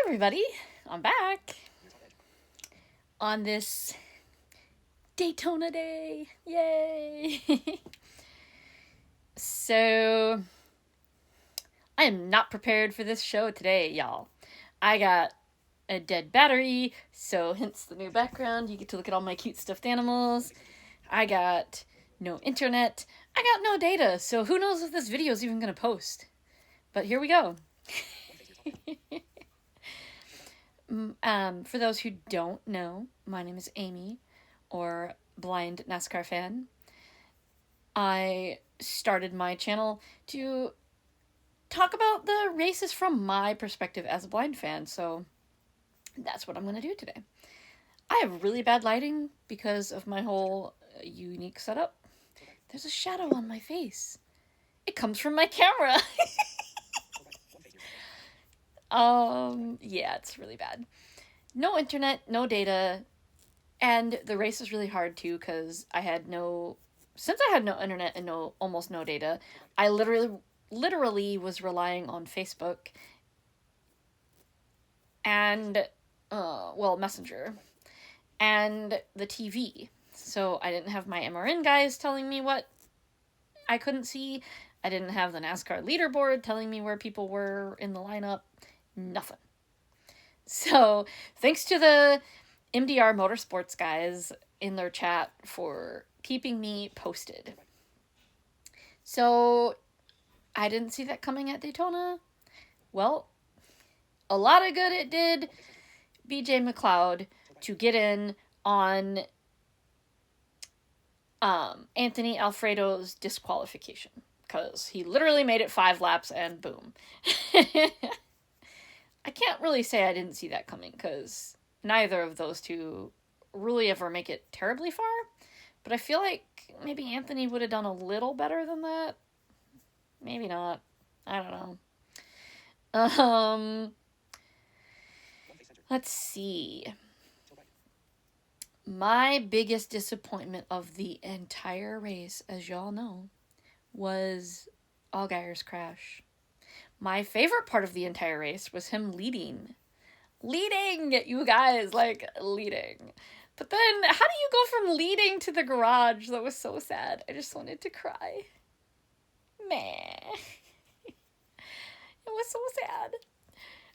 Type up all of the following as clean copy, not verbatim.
everybody, I'm back on this Daytona day. Yay! So, I am not prepared for this show today, y'all. I got a dead battery, so hence the new background. You get to look at all my cute stuffed animals. I got no internet. I got no data, so who knows if this video is even going to post. But here we go. For those who don't know, my name is Amy, or Blind NASCAR Fan. I started my channel to talk about the races from my perspective as a blind fan, so that's what I'm going to do today. I have really bad lighting because of my whole unique setup. There's a shadow on my face. It comes from my camera. Yeah, it's really bad. No internet, no data, and the race was really hard too because since I had no internet and almost no data, I literally was relying on Facebook and, Messenger and the TV. So I didn't have my MRN guys telling me what I couldn't see. I didn't have the NASCAR leaderboard telling me where people were in the lineup. Nothing. So thanks to the MDR Motorsports guys in their chat for keeping me posted. So I didn't see that coming at Daytona. Well, a lot of good it did BJ McLeod to get in on Anthony Alfredo's disqualification, because he literally made it 5 laps and boom. I can't really say I didn't see that coming, because neither of those two really ever make it terribly far, but I feel like maybe Anthony would have done a little better than that. Maybe not. I don't know. Let's see. My biggest disappointment of the entire race, as y'all know, was Allgaier's crash. My favorite part of the entire race was him leading. Leading, you guys, leading. But then, how do you go from leading to the garage? That was so sad. I just wanted to cry. Meh. It was so sad.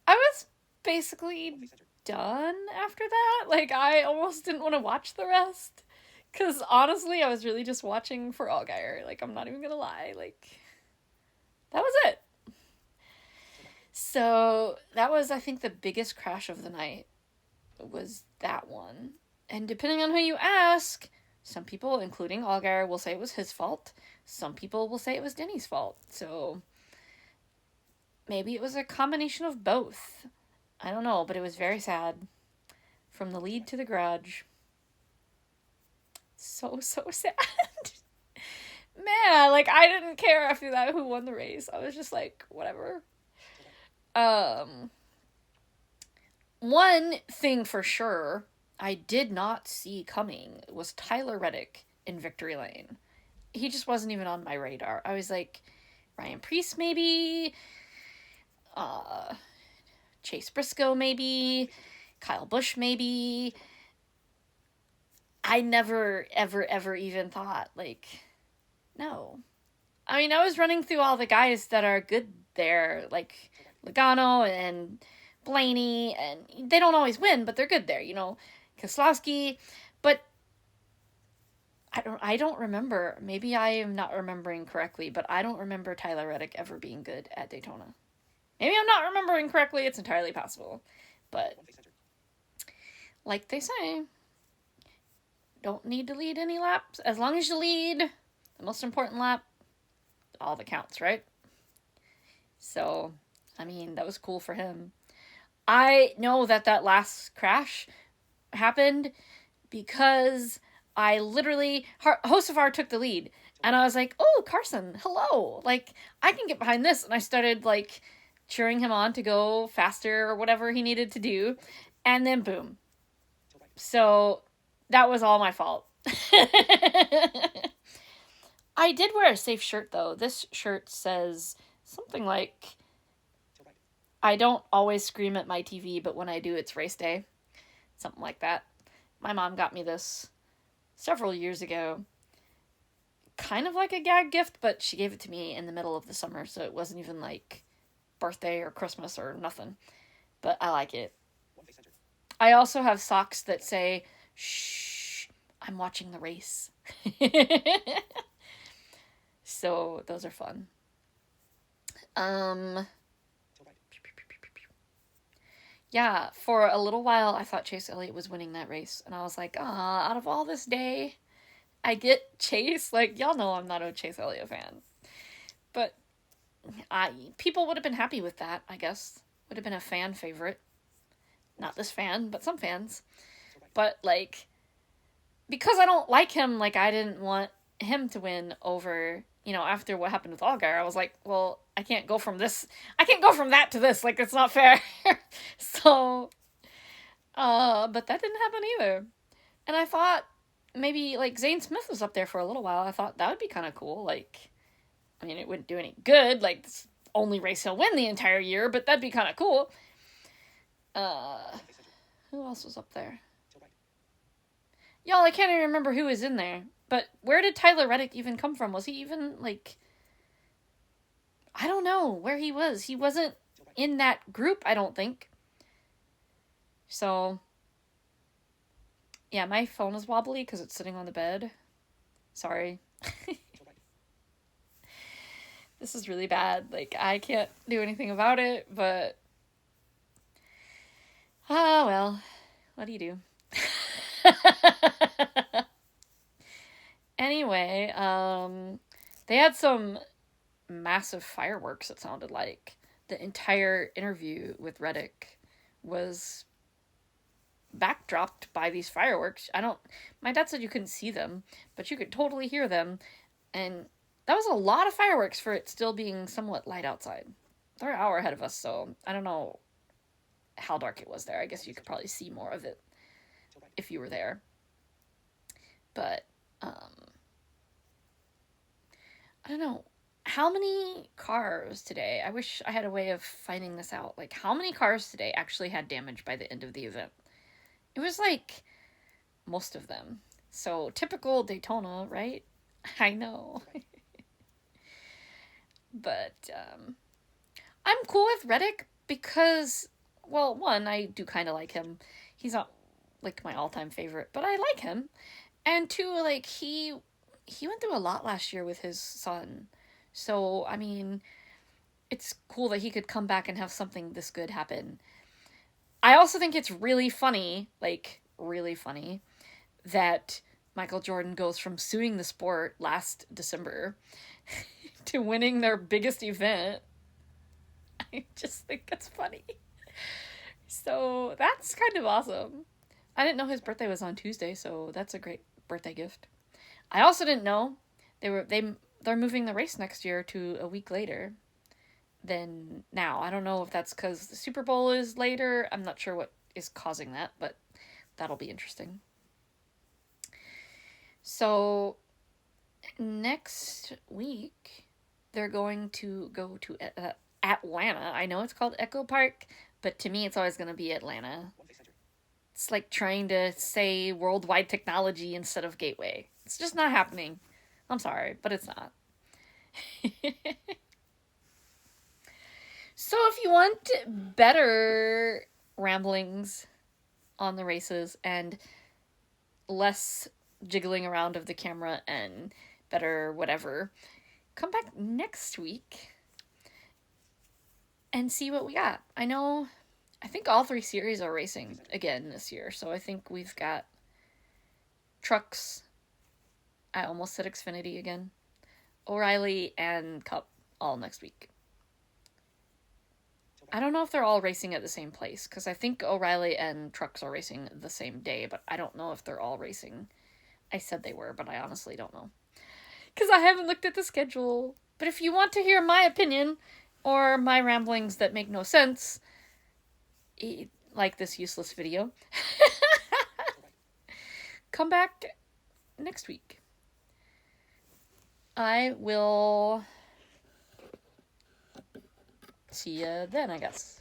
I was basically done after that. I almost didn't want to watch the rest. Because honestly, I was really just watching for Allgaier. I'm not even gonna lie. That was it. So, that was, I think, the biggest crash of the night, was that one. And depending on who you ask, some people, including Allgaier, will say it was his fault. Some people will say it was Denny's fault. So, maybe it was a combination of both. I don't know, but it was very sad. From the lead to the garage. So sad. Man, I didn't care after that who won the race. I was just whatever. One thing for sure I did not see coming was Tyler Reddick in Victory Lane. He just wasn't even on my radar. I was Ryan Preece maybe, Chase Briscoe maybe, Kyle Busch maybe. I never, ever even thought, no. I mean, I was running through all the guys that are good there, Logano and Blaney, and they don't always win, but they're good there, Keselowski, but I don't remember, maybe I am not remembering correctly, but I don't remember Tyler Reddick ever being good at Daytona. Maybe I'm not remembering correctly, it's entirely possible, but like they say, don't need to lead any laps, as long as you lead the most important lap, all that counts, right? So, I mean, that was cool for him. I know that last crash happened because I literally, Hocevar took the lead, and I was oh, Carson, hello, I can get behind this, and I started, cheering him on to go faster or whatever he needed to do, and then boom. So, that was all my fault. I did wear a safe shirt, though. This shirt says something I don't always scream at my TV, but when I do, it's race day. Something like that. My mom got me this several years ago. Kind of like a gag gift, but she gave it to me in the middle of the summer, so it wasn't even like birthday or Christmas or nothing. But I like it. I also have socks that say, "Shh, I'm watching the race." So those are fun. Yeah, for a little while I thought Chase Elliott was winning that race, and I was like, out of all this day, I get Chase. Like, y'all know I'm not a Chase Elliott fan. But people would have been happy with that, I guess. Would have been a fan favorite. Not this fan, but some fans. But, like, because I don't like him, like, I didn't want him to win over, after what happened with Allgaier. I was like, well, I can't go from that to this. Like, it's not fair. So, but that didn't happen either. And I thought maybe, like, Zane Smith was up there for a little while. I thought that would be kind of cool. Like, I mean, it wouldn't do any good. Like, it's the only race he'll win the entire year, but that'd be kind of cool. Who else was up there? Y'all, I can't even remember who was in there. But where did Tyler Reddick even come from? Was he even, like... I don't know where he was. He wasn't in that group, I don't think. So... Yeah, my phone is wobbly because it's sitting on the bed. Sorry. This is really bad. Like, I can't do anything about it, but... Oh, well. What do you do? Anyway, they had some massive fireworks, it sounded like. The entire interview with Reddick was backdropped by these fireworks. My dad said you couldn't see them, but you could totally hear them. And that was a lot of fireworks for it still being somewhat light outside. They're an hour ahead of us, so I don't know how dark it was there. I guess you could probably see more of it if you were there. But, I don't know. How many cars today? I wish I had a way of finding this out. Like, how many cars today actually had damage by the end of the event? It was like most of them. So, typical Daytona, right? I know. But, I'm cool with Reddick because, well, one, I do kind of like him. He's not, like, my all-time favorite, but I like him. And two, like, he went through a lot last year with his son. So, I mean, it's cool that he could come back and have something this good happen. I also think it's really funny, like, really funny, that Michael Jordan goes from suing the sport last December to winning their biggest event. I just think that's funny. So, that's kind of awesome. I didn't know his birthday was on Tuesday, so that's a great birthday gift. I also didn't know they're moving the race next year to a week later than now. I don't know if that's because the Super Bowl is later. I'm not sure what is causing that, but that'll be interesting. So next week they're going to go to Atlanta. I know it's called Echo Park, but to me it's always going to be Atlanta. It's like trying to say worldwide technology instead of gateway. It's just not happening. I'm sorry, but it's not. So if you want better ramblings on the races and less jiggling around of the camera and better whatever, come back next week and see what we got. I think all three series are racing again this year, so I think we've got Trucks, I almost said Xfinity again, O'Reilly, and Cup all next week. I don't know if they're all racing at the same place, because I think O'Reilly and Trucks are racing the same day, but I don't know if they're all racing. I said they were, but I honestly don't know. Because I haven't looked at the schedule. But if you want to hear my opinion, or my ramblings that make no sense, like this useless video, come back next week. I will see you then, I guess.